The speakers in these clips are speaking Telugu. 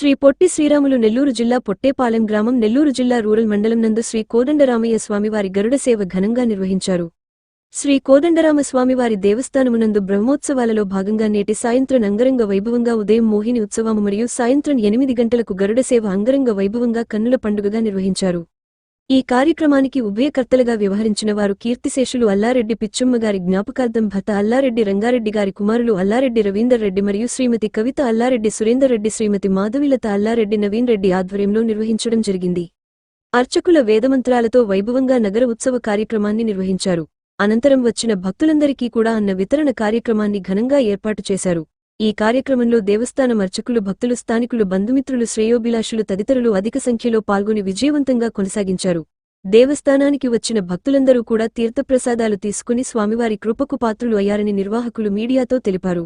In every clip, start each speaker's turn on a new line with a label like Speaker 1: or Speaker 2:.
Speaker 1: శ్రీ పొట్టి శ్రీరాములు నెల్లూరు జిల్లా పొట్టేపాలెం గ్రామం నెల్లూరు జిల్లా రూరల్ మండలం నందు శ్రీ కోదండరామయ్య స్వామివారి గరుడ సేవ ఘనంగా నిర్వహించారు. శ్రీ కోదండరామ స్వామివారి దేవస్థానమునందు బ్రహ్మోత్సవాలలో భాగంగా నేటి సాయంత్రం అంగరంగ వైభవంగా ఉదయం మోహిని ఉత్సవము మరియు సాయంత్రం 8 గంటలకు గరుడ సేవ అంగరంగ వైభవంగా కన్నుల పండుగగా నిర్వహించారు. ఈ కార్యక్రమానికి ఉభయకర్తలుగా వ్యవహరించిన వారు కీర్తిశేషులు అల్లారెడ్డి పిచ్చమ్మగారి జ్ఞాపకార్థం భత అల్లారెడ్డి రంగారెడ్డి గారి కుమారులు అల్లారెడ్డి రవీందర్ రెడ్డి మరియు శ్రీమతి కవిత అల్లారెడ్డి సురేందర్ రెడ్డి శ్రీమతి మాధవీలత అల్లారెడ్డి నవీన్ రెడ్డి ఆధ్వర్యంలో నిర్వహించడం జరిగింది. అర్చకుల వేదమంత్రాలతో వైభవంగా నగర ఉత్సవ కార్యక్రమాన్ని నిర్వహించారు. అనంతరం వచ్చిన భక్తులందరికీ కూడా అన్న వితరణ కార్యక్రమాన్ని ఘనంగా ఏర్పాటు చేశారు. ఈ కార్యక్రమంలో దేవస్థానం అర్చకులు, భక్తులు, స్థానికులు, బంధుమిత్రులు, శ్రేయోభిలాషులు తదితరులు అధిక సంఖ్యలో పాల్గొని విజయవంతంగా కొనసాగించారు. దేవస్థానానికి వచ్చిన భక్తులందరూ కూడా తీర్థప్రసాదాలు తీసుకుని స్వామివారి కృపకు పాత్రులు అయ్యారని నిర్వాహకులు మీడియాతో తెలిపారు.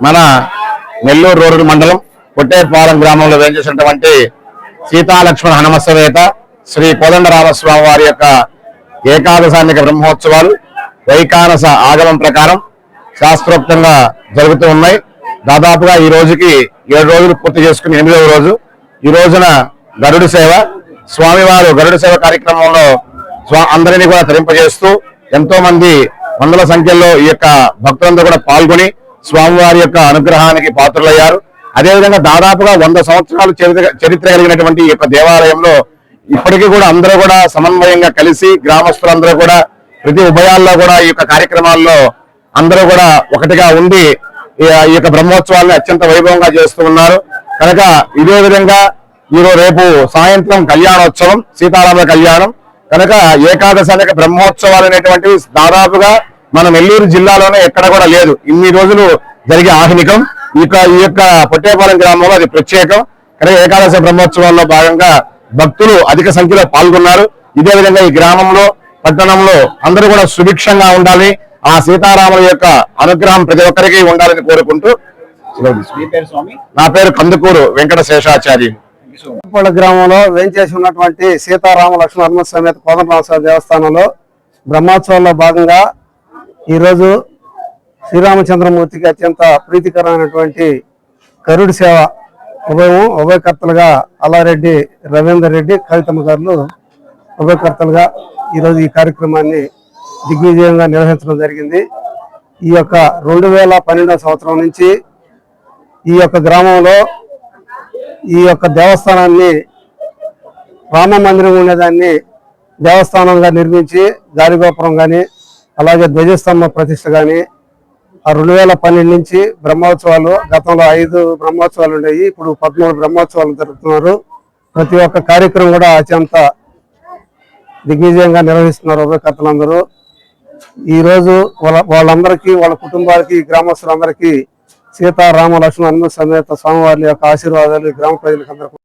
Speaker 2: మన నెల్లూరు రూరల్ మండలం పొట్టేపాలెం గ్రామంలో వేయించేసినటువంటి సీతాలక్ష్మణ హనుమస్సవేత శ్రీ కోదండరామస్వామి వారి యొక్క ఏకాదశానిక బ్రహ్మోత్సవాలు వైకానస ఆగమం ప్రకారం శాస్త్రోక్తంగా జరుగుతూ ఉన్నాయి. దాదాపుగా ఈ రోజుకి 7 రోజులు పూర్తి చేసుకుని 8వ రోజు ఈ రోజున గరుడ సేవ, స్వామివారు గరుడ సేవ కార్యక్రమంలో అందరినీ కూడా తరింపజేస్తూ ఎంతో మంది వందల సంఖ్యలో ఈ యొక్క భక్తులందరూ కూడా పాల్గొని స్వామివారి యొక్క అనుగ్రహానికి పాత్రులయ్యారు. అదేవిధంగా దాదాపుగా 100 సంవత్సరాలు చరిత్ర కలిగినటువంటి ఈ యొక్క దేవాలయంలో ఇప్పటికీ కూడా అందరూ కూడా సమన్వయంగా కలిసి గ్రామస్తులందరూ కూడా ప్రతి ఉభయాల్లో కూడా ఈ యొక్క కార్యక్రమాల్లో అందరూ కూడా ఒకటిగా ఉండి ఈ యొక్క బ్రహ్మోత్సవాలను అత్యంత వైభవంగా చేస్తూ ఉన్నారు. కనుక ఇదే విధంగా రేపు సాయంత్రం కళ్యాణోత్సవం, సీతారాముల కళ్యాణం కనుక ఏకాదశానిక బ్రహ్మోత్సవాలు అనేటువంటివి దాదాపుగా మన నెల్లూరు జిల్లాలోనే ఎక్కడ కూడా లేదు. ఇన్ని రోజులు జరిగే ఆహ్నికం ఈ యొక్క పొట్టేపాలెం గ్రామంలో అది ప్రత్యేకం. కనుక ఏకాదశ బ్రహ్మోత్సవాల్లో భాగంగా భక్తులు అధిక సంఖ్యలో పాల్గొన్నారు. ఇదే విధంగా ఈ గ్రామంలో, పట్టణంలో అందరూ కూడా సుభిక్షంగా ఉండాలి, ఆ సీతారాముల యొక్క అనుగ్రహం ప్రతి ఒక్కరికి ఉండాలని కోరుకుంటూ నా పేరు కందుకూరు వెంకట శేషాచార్య.
Speaker 3: గ్రామంలో వేంచేసి ఉన్నటువంటి సీతారామ లక్ష్మణ హనుమ సమేత కోదండరామస్వామి దేవస్థానంలో బ్రహ్మోత్సవాల్లో భాగంగా ఈరోజు శ్రీరామచంద్రమూర్తికి అత్యంత ప్రీతికరమైనటువంటి గరుడ సేవ ఉభయకర్తలుగా అల్లారెడ్డి రవీందర్ రెడ్డి, కవితమ్మ గారు ఉభయకర్తలుగా ఈరోజు ఈ కార్యక్రమాన్ని దిగ్విజయంగా నిర్వహించడం జరిగింది. ఈ యొక్క 2012వ సంవత్సరం నుంచి ఈ యొక్క గ్రామంలో ఈ యొక్క దేవస్థానాన్ని, రామ మందిరం ఉండేదాన్ని దేవస్థానంగా నిర్మించి గాలిగోపురం కానీ అలాగే ధ్వజస్తంభ ప్రతిష్ఠ కానీ ఆ 2012 నుంచి బ్రహ్మోత్సవాలు, గతంలో 5 బ్రహ్మోత్సవాలు ఉండేవి, ఇప్పుడు 13 బ్రహ్మోత్సవాలు జరుపుతున్నారు. ప్రతి ఒక్క కార్యక్రమం కూడా అత్యంత దిగ్విజయంగా నిర్వహిస్తున్నారు ఉభయకర్తలందరూ. ఈరోజు వాళ్ళందరికీ, వాళ్ళ కుటుంబాలకి, గ్రామస్తులందరికీ సీతారామ లక్ష్మణ హనుమ సమేత స్వామివారి యొక్క ఆశీర్వాదాలు గ్రామ ప్రజలకు అందరికీ